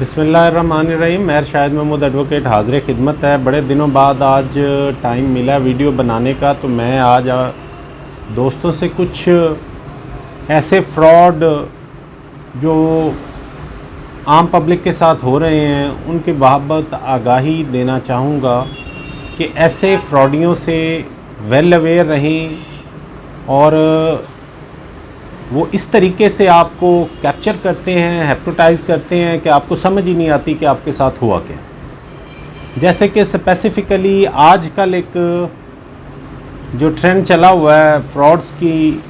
बिस्मिल्लाहिर्रहमानिर्रहीम। मैं शाहिद महमूद एडवोकेट हाज़िर खिदमत है। बड़े दिनों बाद आज टाइम मिला वीडियो बनाने का, तो मैं आज दोस्तों से कुछ ऐसे फ्रॉड जो आम पब्लिक के साथ हो रहे हैं उनके बाबत आगाही देना चाहूँगा कि ऐसे फ्रॉडियों से वेल अवेयर रहें और वो इस तरीके से आपको कैप्चर करते हैं, हिप्नोटाइज़ करते हैं कि आपको समझ ही नहीं आती कि आपके साथ हुआ क्या। जैसे कि स्पेसिफ़िकली आजकल एक जो ट्रेंड चला हुआ है फ्रॉड्स की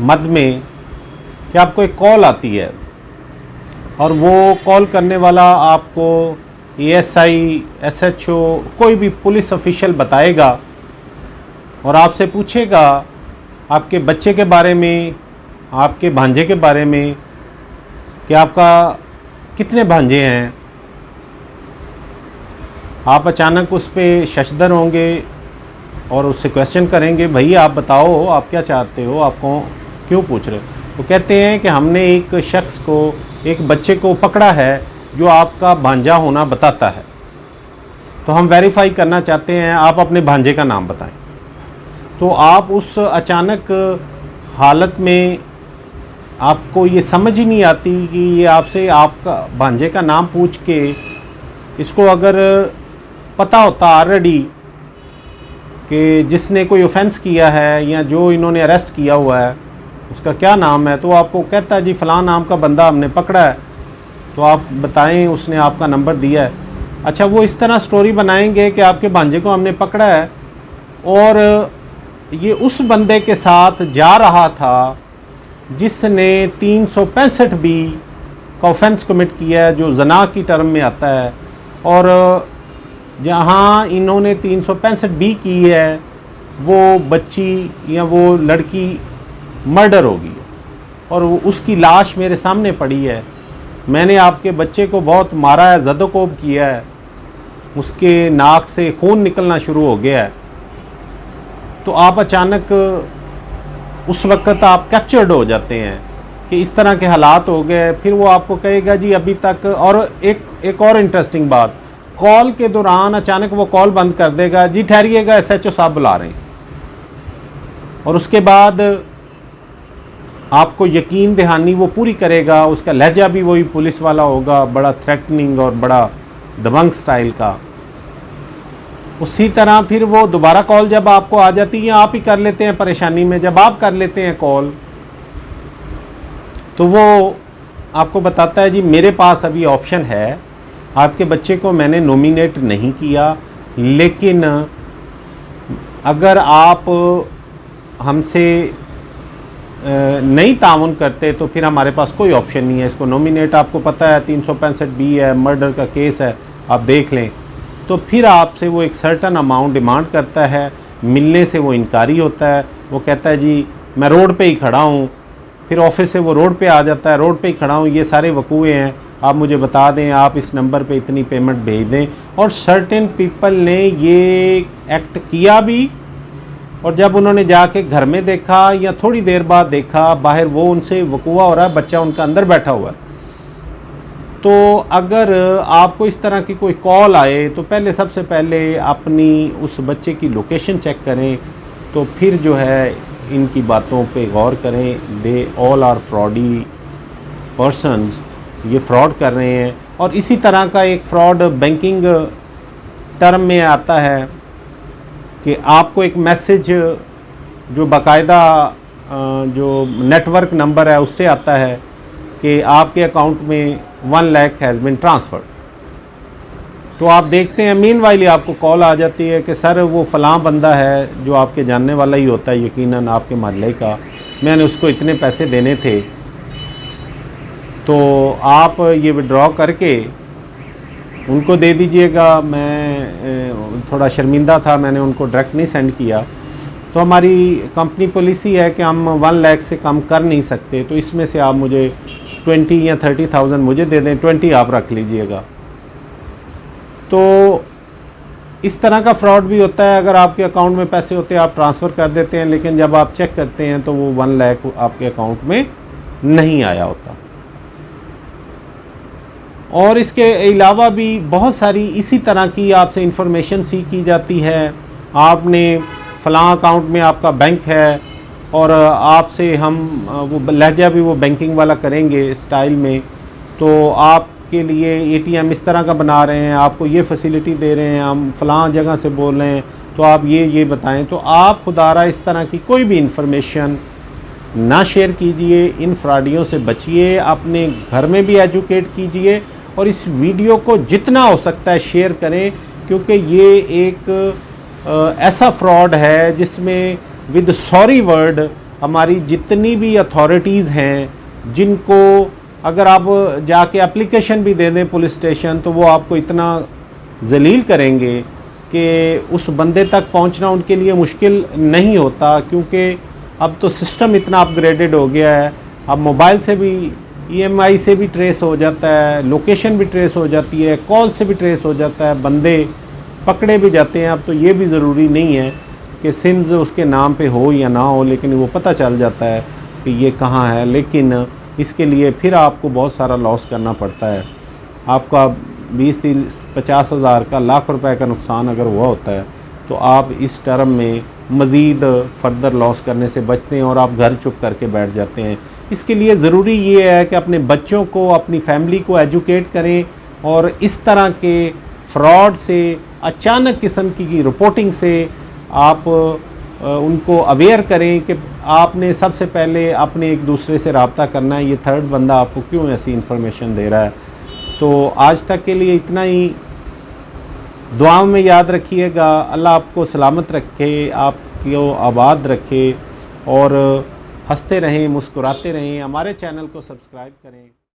मद में कि आपको एक कॉल आती है और वो कॉल करने वाला आपको एएसआई, एसएचओ, कोई भी पुलिस ऑफिशियल बताएगा और आपसे पूछेगा आपके बच्चे के बारे में, आपके भांजे के बारे में कि आपका कितने भांजे हैं। आप अचानक उस पर शशदर होंगे और उससे क्वेश्चन करेंगे, भाई आप बताओ आप क्या चाहते हो, आपको क्यों पूछ रहे हो। वो कहते हैं कि हमने एक शख्स को, एक बच्चे को पकड़ा है जो आपका भांजा होना बताता है, तो हम वेरीफाई करना चाहते हैं, आप अपने भांजे का नाम बताएं। तो आप उस अचानक हालत में आपको ये समझ ही नहीं आती कि ये आपसे आपका भांजे का नाम पूछ के, इसको अगर पता होता ऑलरेडी कि जिसने कोई ऑफेंस किया है या जो इन्होंने अरेस्ट किया हुआ है उसका क्या नाम है, तो आपको कहता है जी फ़लाँ नाम का बंदा हमने पकड़ा है, तो आप बताएं उसने आपका नंबर दिया है। अच्छा, वो इस तरह स्टोरी बनाएंगे कि आपके भांजे को हमने पकड़ा है और ये उस बंदे के साथ जा रहा था जिसने 365 बी का ऑफेंस कमिट किया है, जो जना की टर्म में आता है, और जहां इन्होंने 365 बी की है वो बच्ची या वो लड़की मर्डर होगी और उसकी लाश मेरे सामने पड़ी है। मैंने आपके बच्चे को बहुत मारा है, ज़दोकोब किया है, उसके नाक से खून निकलना शुरू हो गया है। तो आप अचानक उस वक्त आप कैप्चर्ड हो जाते हैं कि इस तरह के हालात हो गए। फिर वो आपको कहेगा जी अभी तक, और एक और इंटरेस्टिंग बात, कॉल के दौरान अचानक वो कॉल बंद कर देगा, जी ठहरिएगा एसएचओ साहब बुला रहे हैं, और उसके बाद आपको यकीन दहानी वो पूरी करेगा। उसका लहजा भी वही पुलिस वाला होगा, बड़ा थ्रेटनिंग और बड़ा दबंग स्टाइल का। उसी तरह फिर वो दोबारा कॉल जब आपको आ जाती है, आप ही कर लेते हैं परेशानी में, जब आप कर लेते हैं कॉल तो वो आपको बताता है जी मेरे पास अभी ऑप्शन है, आपके बच्चे को मैंने नॉमिनेट नहीं किया, लेकिन अगर आप हमसे नहीं ताउन करते तो फिर हमारे पास कोई ऑप्शन नहीं है इसको नॉमिनेट। आपको पता है 365 बी है, मर्डर का केस है, आप देख लें। तो फिर आपसे वो एक सर्टन अमाउंट डिमांड करता है, मिलने से वो इनकारी होता है। वो कहता है जी मैं रोड पे ही खड़ा हूँ, फिर ऑफिस से वो रोड पे आ जाता है, रोड पे ही खड़ा हूँ, ये सारे वकूए हैं, आप मुझे बता दें, आप इस नंबर पे इतनी पेमेंट भेज दें। और सर्टेन पीपल ने ये एक्ट किया भी, और जब उन्होंने जाके घर में देखा या थोड़ी देर बाद देखा बाहर वो उनसे वकूआ हो रहा है, बच्चा उनका अंदर बैठा हुआ है। तो अगर आपको इस तरह की कोई कॉल आए तो पहले, सबसे पहले अपनी उस बच्चे की लोकेशन चेक करें, तो फिर जो है इनकी बातों पे गौर करें। They all are fraudy persons, ये फ्रॉड कर रहे हैं। और इसी तरह का एक फ्रॉड बैंकिंग टर्म में आता है कि आपको एक मैसेज जो बाकायदा जो नेटवर्क नंबर है उससे आता है कि आपके अकाउंट में 1 लाख हैज़ बिन ट्रांसफ़र्ड। तो आप देखते हैं मीनवाइल आपको कॉल आ जाती है कि सर वो फ़लाँ बंदा है जो आपके जानने वाला ही होता है यकीनन आपके मोहल्ले का, मैंने उसको इतने पैसे देने थे, तो आप ये विड्रॉ करके उनको दे दीजिएगा। मैं थोड़ा शर्मिंदा था, मैंने उनको डायरेक्ट नहीं सेंड किया। तो हमारी कंपनी पॉलिसी है कि हम 1 लाख से कम कर नहीं सकते, तो इसमें से आप मुझे 20 या 30,000 मुझे दे दें, 20 आप रख लीजिएगा। तो इस तरह का फ्रॉड भी होता है। अगर आपके अकाउंट में पैसे होते हैं आप ट्रांसफ़र कर देते हैं, लेकिन जब आप चेक करते हैं तो वो 1 लाख आपके अकाउंट में नहीं आया होता। और इसके अलावा भी बहुत सारी इसी तरह की आपसे इंफॉर्मेशन सीख की जाती है। आपने फ़लाँ अकाउंट में आपका बैंक है और आपसे हम वो लहजा भी वो बैंकिंग वाला करेंगे स्टाइल में, तो आपके लिए एटीएम इस तरह का बना रहे हैं, आपको ये फैसिलिटी दे रहे हैं, हम फ़लाँ जगह से बोल रहे हैं, तो आप ये बताएं। तो आप खुदारा इस तरह की कोई भी इंफॉर्मेशन ना शेयर कीजिए, इन फ्रॉडियों से बचिए, अपने घर में भी एजुकेट कीजिए और इस वीडियो को जितना हो सकता है शेयर करें, क्योंकि ये एक ऐसा फ्रॉड है जिसमें विद सॉरी वर्ड हमारी जितनी भी अथॉरिटीज़ हैं, जिनको अगर आप जाके एप्लीकेशन भी दे दें पुलिस स्टेशन, तो वो आपको इतना जलील करेंगे कि उस बंदे तक पहुंचना उनके लिए मुश्किल नहीं होता, क्योंकि अब तो सिस्टम इतना अपग्रेडेड हो गया है। अब मोबाइल से भी EMI से भी ट्रेस हो जाता है, लोकेशन भी ट्रेस हो जाती है, कॉल से भी ट्रेस हो जाता है, बंदे पकड़े भी जाते हैं। अब तो ये भी ज़रूरी नहीं है कि सिम्स उसके नाम पे हो या ना हो, लेकिन वो पता चल जाता है कि ये कहाँ है। लेकिन इसके लिए फिर आपको बहुत सारा लॉस करना पड़ता है। आपका 20-30-50 हज़ार का, लाख रुपए का नुकसान अगर हुआ होता है, तो आप इस टर्म में मज़ीद फर्दर लॉस करने से बचते हैं और आप घर चुप करके बैठ जाते हैं। इसके लिए ज़रूरी ये है कि अपने बच्चों को, अपनी फैमिली को एजुकेट करें और इस तरह के फ्रॉड से, अचानक किस्म की रिपोर्टिंग से आप उनको अवेयर करें कि आपने सबसे पहले अपने एक दूसरे से रब्ता करना है, ये थर्ड बंदा आपको क्यों ऐसी इन्फॉर्मेशन दे रहा है। तो आज तक के लिए इतना ही। दुआओं में याद रखिएगा। अल्लाह आपको सलामत रखे, आपको आबाद रखे और हंसते रहें, मुस्कुराते रहें। हमारे चैनल को सब्सक्राइब करें।